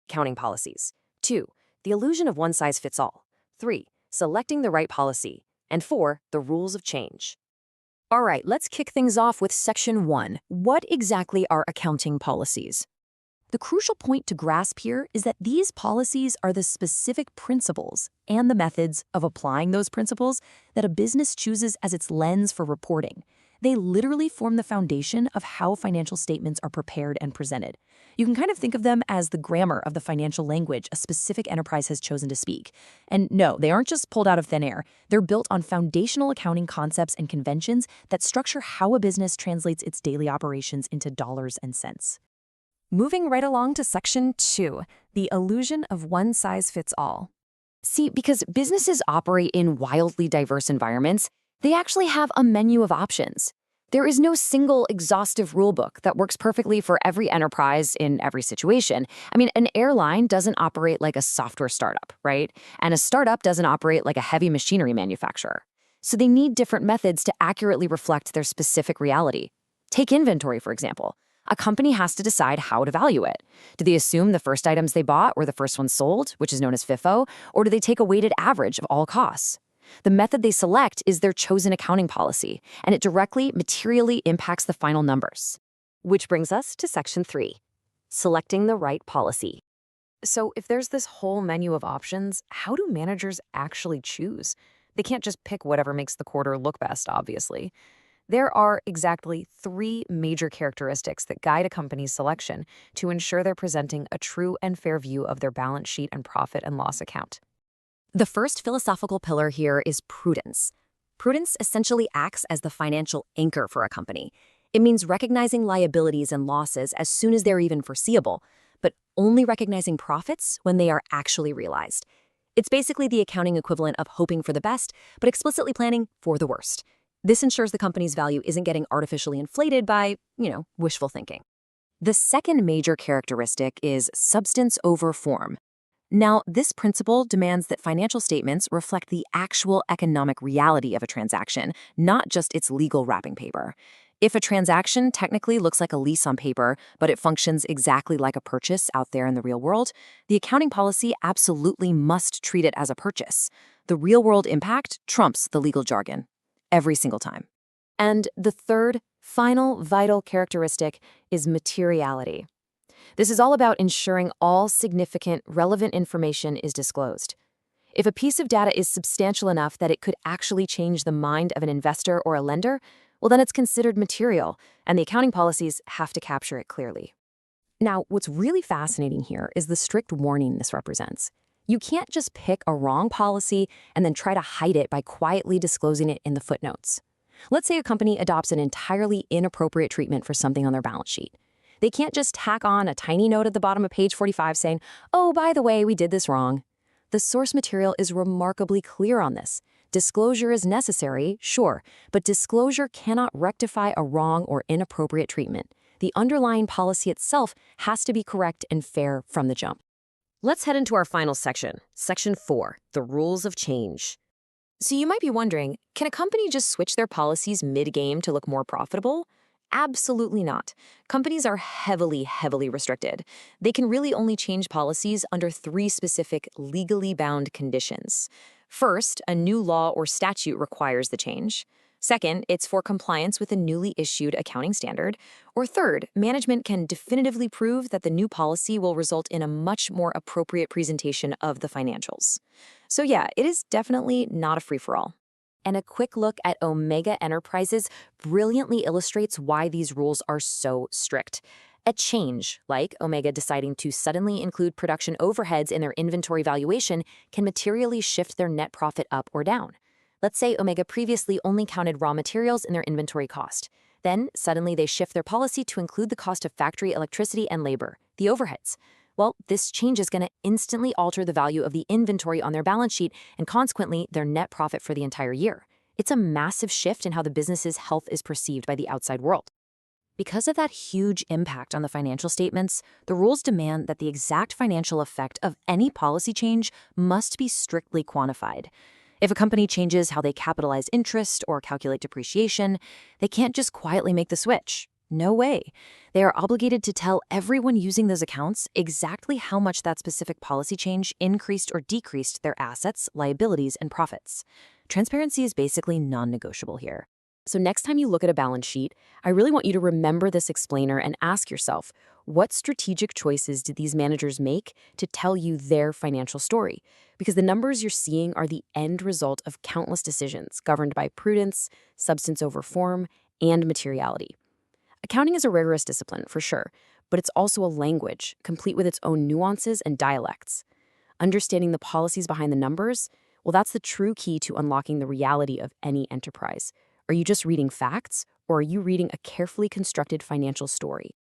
accounting policies. 2. The illusion of one size fits all. 3. Selecting the right policy. And 4. The rules of change. All right, let's kick things off with Section 1. What exactly are accounting policies? The crucial point to grasp here is that these policies are the specific principles and the methods of applying those principles that a business chooses as its lens for reporting. They literally form the foundation of how financial statements are prepared and presented. You can kind of think of them as the grammar of the financial language a specific enterprise has chosen to speak. And no, they aren't just pulled out of thin air. They're built on foundational accounting concepts and conventions that structure how a business translates its daily operations into dollars and cents. Moving right along to Section 2, the illusion of one size fits all. See, because businesses operate in wildly diverse environments, they actually have a menu of options. There is no single exhaustive rulebook that works perfectly for every enterprise in every situation. I mean, an airline doesn't operate like a software startup, right? And a startup doesn't operate like a heavy machinery manufacturer. So they need different methods to accurately reflect their specific reality. Take inventory, for example. A company has to decide how to value it. Do they assume the first items they bought were the first ones sold, which is known as FIFO, or do they take a weighted average of all costs? The method they select is their chosen accounting policy, and it directly, materially impacts the final numbers. Which brings us to Section 3, selecting the right policy. So if there's this whole menu of options, how do managers actually choose? They can't just pick whatever makes the quarter look best, obviously. There are exactly 3 major characteristics that guide a company's selection to ensure they're presenting a true and fair view of their balance sheet and profit and loss account. The first philosophical pillar here is prudence. Prudence essentially acts as the financial anchor for a company. It means recognizing liabilities and losses as soon as they're even foreseeable, but only recognizing profits when they are actually realized. It's basically the accounting equivalent of hoping for the best, but explicitly planning for the worst. This ensures the company's value isn't getting artificially inflated by, wishful thinking. The second major characteristic is substance over form. Now, this principle demands that financial statements reflect the actual economic reality of a transaction, not just its legal wrapping paper. If a transaction technically looks like a lease on paper, but it functions exactly like a purchase out there in the real world, the accounting policy absolutely must treat it as a purchase. The real-world impact trumps the legal jargon. Every single time. And the third, final, vital characteristic is materiality. This is all about ensuring all significant, relevant information is disclosed. If a piece of data is substantial enough that it could actually change the mind of an investor or a lender, well, then it's considered material, and the accounting policies have to capture it clearly. Now, what's really fascinating here is the strict warning this represents. You can't just pick a wrong policy and then try to hide it by quietly disclosing it in the footnotes. Let's say a company adopts an entirely inappropriate treatment for something on their balance sheet. They can't just tack on a tiny note at the bottom of page 45 saying, "Oh, by the way, we did this wrong." The source material is remarkably clear on this. Disclosure is necessary, sure, but disclosure cannot rectify a wrong or inappropriate treatment. The underlying policy itself has to be correct and fair from the jump. Let's head into our final section, Section 4, the rules of change. So you might be wondering, can a company just switch their policies mid-game to look more profitable? Absolutely not. Companies are heavily restricted. They can really only change policies under 3 specific legally bound conditions. First, a new law or statute requires the change. Second, it's for compliance with a newly issued accounting standard. Or third, management can definitively prove that the new policy will result in a much more appropriate presentation of the financials. So yeah, it is definitely not a free-for-all. And a quick look at Omega Enterprises brilliantly illustrates why these rules are so strict. A change, like Omega deciding to suddenly include production overheads in their inventory valuation, can materially shift their net profit up or down. Let's say Omega previously only counted raw materials in their inventory cost. Then, suddenly they shift their policy to include the cost of factory electricity and labor, the overheads. Well, this change is going to instantly alter the value of the inventory on their balance sheet and consequently their net profit for the entire year. It's a massive shift in how the business's health is perceived by the outside world. Because of that huge impact on the financial statements, the rules demand that the exact financial effect of any policy change must be strictly quantified. If a company changes how they capitalize interest or calculate depreciation, they can't just quietly make the switch. No way. They are obligated to tell everyone using those accounts exactly how much that specific policy change increased or decreased their assets, liabilities, and profits. Transparency is basically non-negotiable here. So next time you look at a balance sheet, I really want you to remember this explainer and ask yourself, what strategic choices did these managers make to tell you their financial story? Because the numbers you're seeing are the end result of countless decisions governed by prudence, substance over form, and materiality. Accounting is a rigorous discipline, for sure, but it's also a language, complete with its own nuances and dialects. Understanding the policies behind the numbers, well, that's the true key to unlocking the reality of any enterprise. Are you just reading facts, or are you reading a carefully constructed financial story?